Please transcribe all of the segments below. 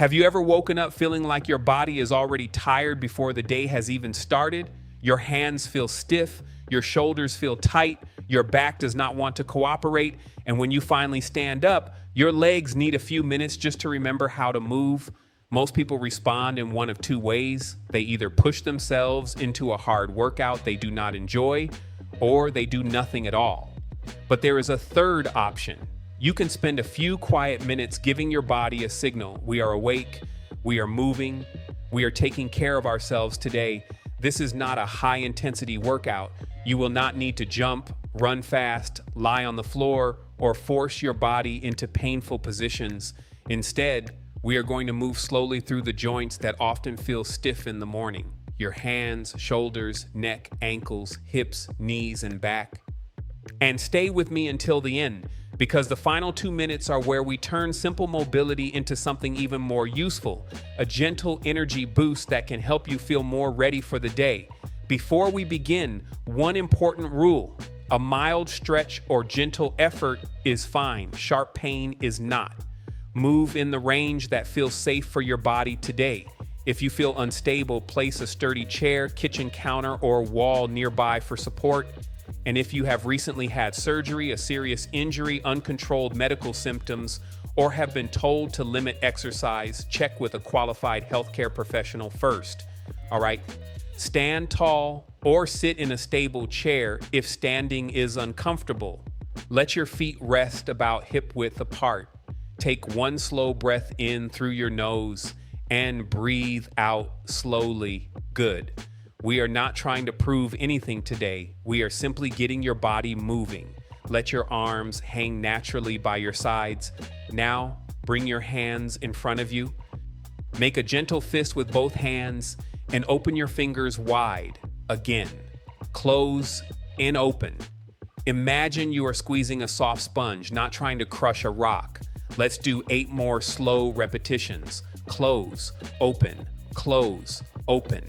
Have you ever woken up feeling like your body is already tired before the day has even started? Your hands feel stiff, your shoulders feel tight, your back does not want to cooperate, and when you finally stand up, your legs need a few minutes just to remember how to move. Most people respond in one of two ways. They either push themselves into a hard workout they do not enjoy, or they do nothing at all. But there is a third option. You can spend a few quiet minutes giving your body a signal. We are awake, we are moving, we are taking care of ourselves today. This is not a high-intensity workout. You will not need to jump, run fast, lie on the floor, or force your body into painful positions. Instead, we are going to move slowly through the joints that often feel stiff in the morning. Your hands, shoulders, neck, ankles, hips, knees, and back. And stay with me until the end, because the final 2 minutes are where we turn simple mobility into something even more useful, a gentle energy boost that can help you feel more ready for the day. Before we begin, one important rule: a mild stretch or gentle effort is fine, sharp pain is not. Move in the range that feels safe for your body today. If you feel unstable, place a sturdy chair, kitchen counter, or wall nearby for support. And if you have recently had surgery, a serious injury, uncontrolled medical symptoms, or have been told to limit exercise, check with a qualified healthcare professional first. All right? Stand tall or sit in a stable chair if standing is uncomfortable. Let your feet rest about hip width apart. Take one slow breath in through your nose and breathe out slowly. Good. We are not trying to prove anything today. We are simply getting your body moving. Let your arms hang naturally by your sides. Now, bring your hands in front of you. Make a gentle fist with both hands and open your fingers wide. Again, close and open. Imagine you are squeezing a soft sponge, not trying to crush a rock. Let's do 8 more slow repetitions. Close, open, close, open.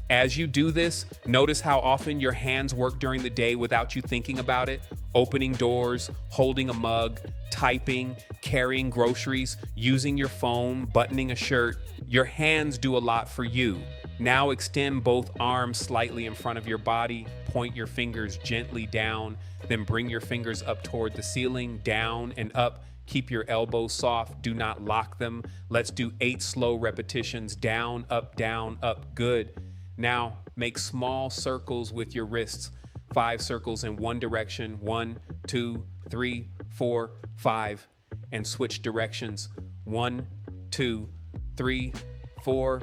As you do this, notice how often your hands work during the day without you thinking about it. Opening doors, holding a mug, typing, carrying groceries, using your phone, buttoning a shirt. Your hands do a lot for you. Now extend both arms slightly in front of your body. Point your fingers gently down, then bring your fingers up toward the ceiling, down and up. Keep your elbows soft, do not lock them. Let's do 8 slow repetitions, down, up, good. Now, make small circles with your wrists, 5 circles in one direction, 1, 2, 3, 4, 5, and switch directions, 1, 2, 3, 4,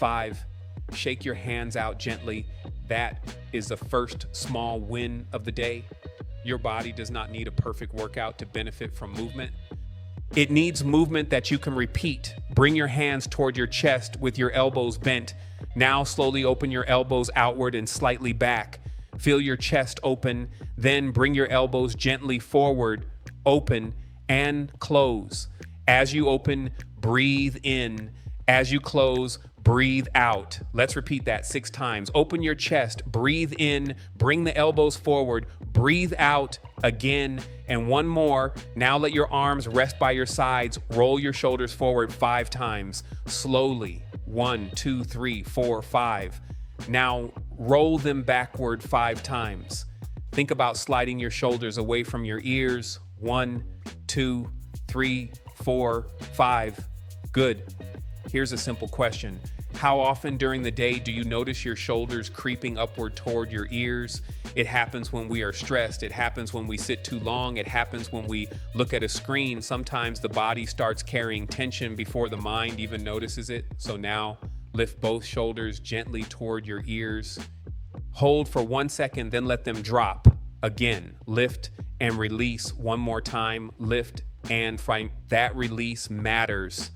5. Shake your hands out gently. That is the first small win of the day. Your body does not need a perfect workout to benefit from movement. It needs movement that you can repeat. Bring your hands toward your chest with your elbows bent. Now slowly open your elbows outward and slightly back. Feel your chest open, then bring your elbows gently forward, open, and close. As you open, breathe in. As you close, breathe out. Let's repeat that 6 times. Open your chest, breathe in, bring the elbows forward, breathe out again, and one more. Now let your arms rest by your sides. Roll your shoulders forward 5 times. Slowly. 1, 2, 3, 4, 5. Now roll them backward 5 times. Think about sliding your shoulders away from your ears. 1, 2, 3, 4, 5. Good. Here's a simple question. How often during the day do you notice your shoulders creeping upward toward your ears? It happens when we are stressed. It happens when we sit too long. It happens when we look at a screen. Sometimes the body starts carrying tension before the mind even notices it. So now lift both shoulders gently toward your ears. Hold for 1 second, then let them drop. Again, lift and release one more time. Lift and find that release matters.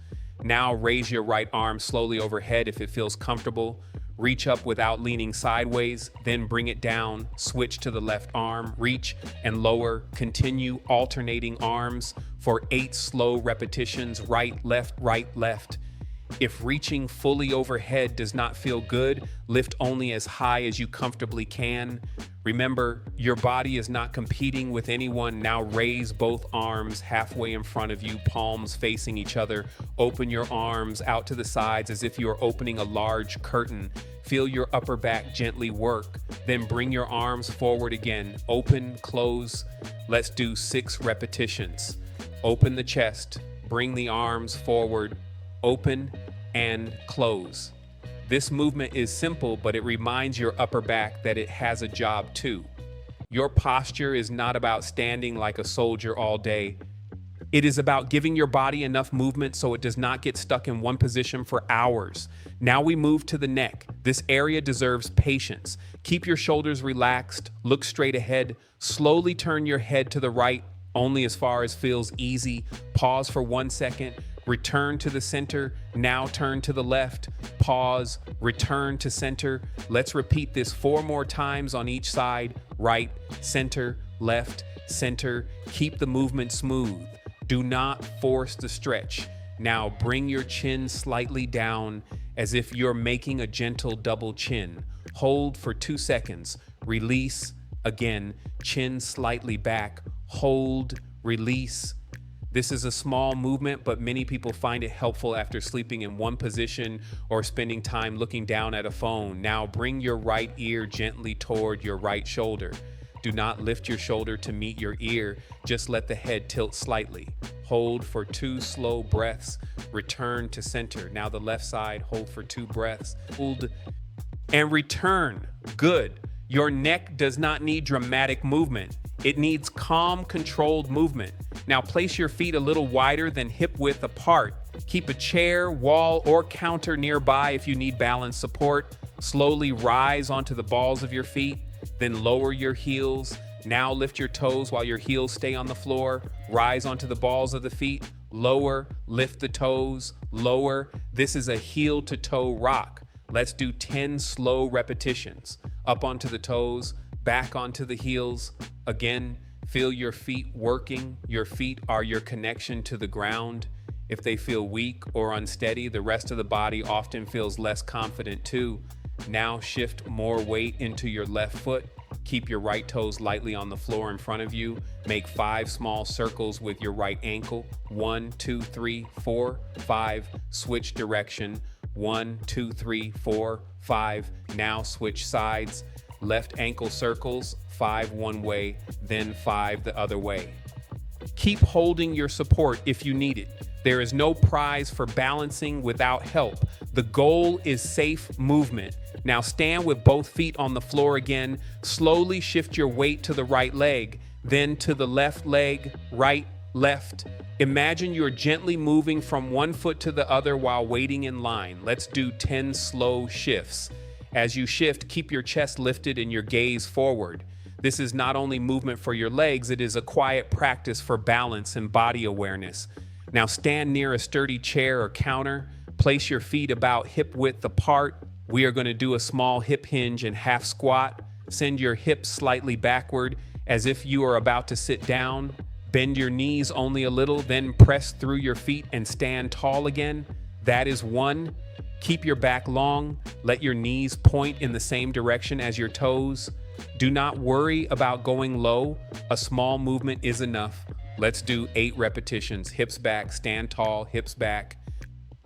Now raise your right arm slowly overhead if it feels comfortable. Reach up without leaning sideways, then bring it down. Switch to the left arm, reach and lower. Continue alternating arms for 8 slow repetitions, right, left, right, left. If reaching fully overhead does not feel good, lift only as high as you comfortably can. Remember, your body is not competing with anyone. Now raise both arms halfway in front of you, palms facing each other. Open your arms out to the sides as if you are opening a large curtain. Feel your upper back gently work. Then bring your arms forward again. Open, close. Let's do 6 repetitions. Open the chest, bring the arms forward, open and close. This movement is simple, but it reminds your upper back that it has a job too. Your posture is not about standing like a soldier all day. It is about giving your body enough movement so it does not get stuck in one position for hours. Now we move to the neck. This area deserves patience. Keep your shoulders relaxed, look straight ahead, slowly turn your head to the right, only as far as feels easy. Pause for 1 second. Return to the center, now turn to the left, pause, return to center. Let's repeat this 4 more times on each side, right, center, left, center. Keep the movement smooth. Do not force the stretch. Now bring your chin slightly down as if you're making a gentle double chin. Hold for 2 seconds, release, again, chin slightly back, hold, release. This is a small movement, but many people find it helpful after sleeping in one position or spending time looking down at a phone. Now bring your right ear gently toward your right shoulder. Do not lift your shoulder to meet your ear, just let the head tilt slightly. Hold for 2 slow breaths, return to center. Now the left side, hold for 2 breaths, hold and return. Good. Your neck does not need dramatic movement. It needs calm, controlled movement. Now place your feet a little wider than hip width apart. Keep a chair, wall, or counter nearby if you need balance support. Slowly rise onto the balls of your feet, then lower your heels. Now lift your toes while your heels stay on the floor. Rise onto the balls of the feet, lower, lift the toes, lower. This is a heel to toe rock. Let's do 10 slow repetitions. Up onto the toes, back onto the heels. Again, feel your feet working. Your feet are your connection to the ground. If they feel weak or unsteady, the rest of the body often feels less confident too. Now shift more weight into your left foot. Keep your right toes lightly on the floor in front of you. Make 5 small circles with your right ankle. 1, 2, 3, 4, 5. Switch direction. 1, 2, 3, 4, 5. Now switch sides. Left ankle circles, 5 one way, then 5 the other way. Keep holding your support if you need it. There is no prize for balancing without help. The goal is safe movement. Now stand with both feet on the floor again. Slowly shift your weight to the right leg, then to the left leg, right, left. Imagine you're gently moving from one foot to the other while waiting in line. Let's do 10 slow shifts. As you shift, keep your chest lifted and your gaze forward. This is not only movement for your legs, it is a quiet practice for balance and body awareness. Now stand near a sturdy chair or counter. Place your feet about hip width apart. We are going to do a small hip hinge and half squat. Send your hips slightly backward as if you are about to sit down. Bend your knees only a little, then press through your feet and stand tall again. That is 1. Keep your back long. Let your knees point in the same direction as your toes. Do not worry about going low. A small movement is enough. Let's do 8 repetitions. Hips back, stand tall, hips back.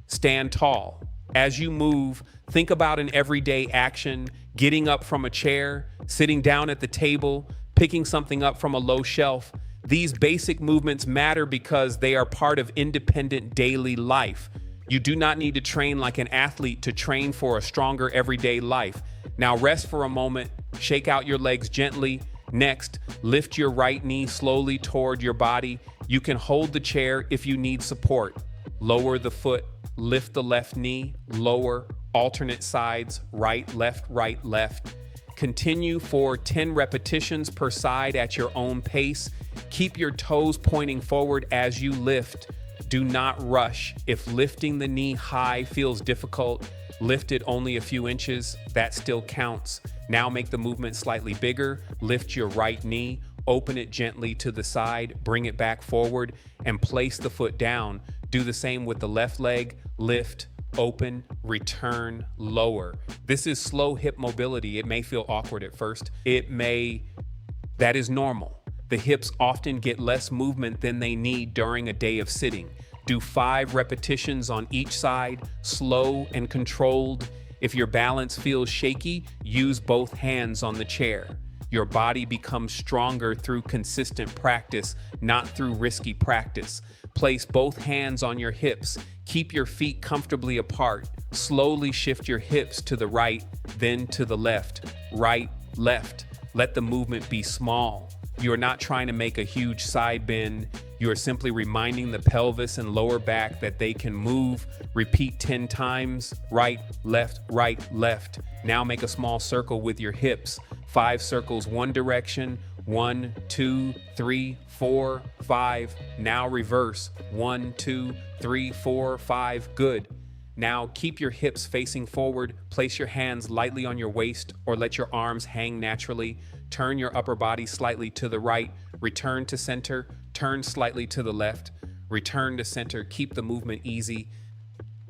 Stand tall. As you move, think about an everyday action, getting up from a chair, sitting down at the table, picking something up from a low shelf. These basic movements matter because they are part of independent daily life. You do not need to train like an athlete to train for a stronger everyday life. Now rest for a moment, shake out your legs gently. Next, lift your right knee slowly toward your body. You can hold the chair if you need support. Lower the foot, lift the left knee, lower, alternate sides, right, left. Continue for 10 repetitions per side at your own pace. Keep your toes pointing forward as you lift. Do not rush. If lifting the knee high feels difficult, lift it only a few inches. That still counts. Now make the movement slightly bigger. Lift your right knee, open it gently to the side, bring it back forward, and place the foot down. Do the same with the left leg. Lift, open, return, lower. This is slow hip mobility. It may feel awkward at first. That is normal. The hips often get less movement than they need during a day of sitting. Do 5 repetitions on each side, slow and controlled. If your balance feels shaky, use both hands on the chair. Your body becomes stronger through consistent practice, not through risky practice. Place both hands on your hips. Keep your feet comfortably apart. Slowly shift your hips to the right, then to the left. Right, left. Let the movement be small. You are not trying to make a huge side bend. You are simply reminding the pelvis and lower back that they can move. Repeat 10 times. Right, left, right, left. Now make a small circle with your hips. 5 circles one direction. 1, 2, 3, 4, 5. Now reverse. 1, 2, 3, 4, 5. Good. Now keep your hips facing forward. Place your hands lightly on your waist or let your arms hang naturally. Turn your upper body slightly to the right. Return to center. Turn slightly to the left. Return to center. Keep the movement easy.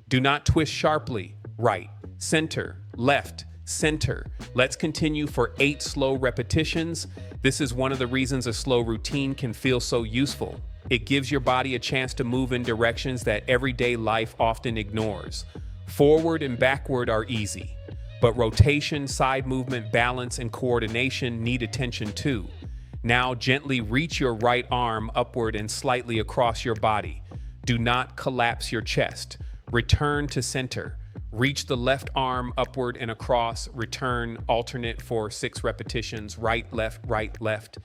Do not twist sharply. Right, center, left, center. Let's continue for 8 slow repetitions. This is one of the reasons a slow routine can feel so useful. It gives your body a chance to move in directions that everyday life often ignores. Forward and backward are easy, but rotation, side movement, balance, and coordination need attention too. Now gently reach your right arm upward and slightly across your body. Do not collapse your chest. Return to center. Reach the left arm upward and across. Return, alternate for 6 repetitions. Right, left, right, left.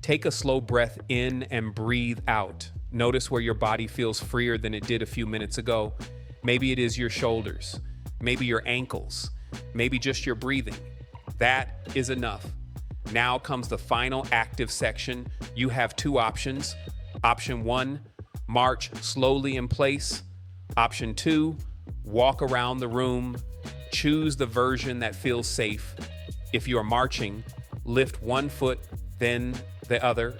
Take a slow breath in and breathe out. Notice where your body feels freer than it did a few minutes ago. Maybe it is your shoulders, maybe your ankles, maybe just your breathing. That is enough. Now comes the final active section. You have 2 options. Option 1, march slowly in place. Option 2, walk around the room. Choose the version that feels safe. If you are marching, lift one foot, then the other.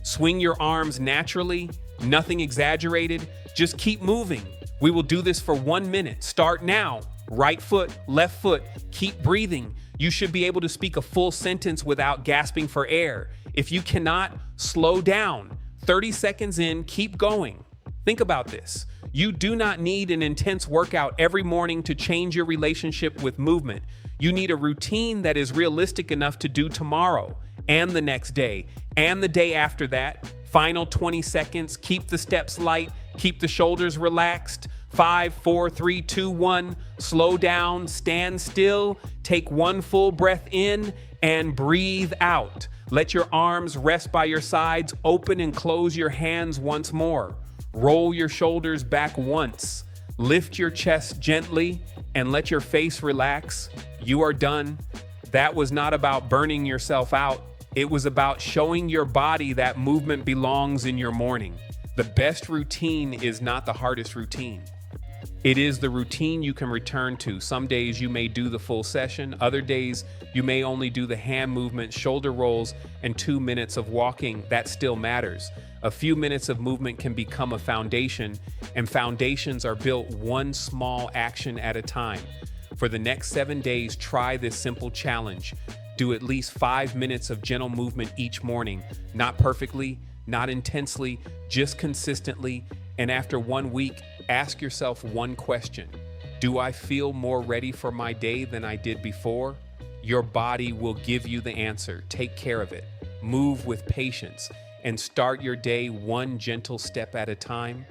Swing your arms naturally, nothing exaggerated. Just keep moving. We will do this for 1 minute. Start now. Right foot, left foot. Keep breathing. You should be able to speak a full sentence without gasping for air. If you cannot, slow down. 30 seconds in, keep going. Think about this. You do not need an intense workout every morning to change your relationship with movement. You need a routine that is realistic enough to do tomorrow and the next day and the day after that. Final 20 seconds. Keep the steps light. Keep the shoulders relaxed. 5, 4, 3, 2, 1. Slow down. Stand still. Take 1 full breath in and breathe out. Let your arms rest by your sides. Open and close your hands once more. Roll your shoulders back once. Lift your chest gently and let your face relax. You are done. That was not about burning yourself out. It was about showing your body that movement belongs in your morning. The best routine is not the hardest routine. It is the routine you can return to. Some days you may do the full session. Other days you may only do the hand movement, shoulder rolls, and 2 minutes of walking. That still matters. A few minutes of movement can become a foundation, and foundations are built one small action at a time. For the next 7 days, try this simple challenge. Do at least 5 minutes of gentle movement each morning. Not perfectly, not intensely, just consistently. And after 1 week, ask yourself one question. Do I feel more ready for my day than I did before? Your body will give you the answer. Take care of it. Move with patience and start your day one gentle step at a time.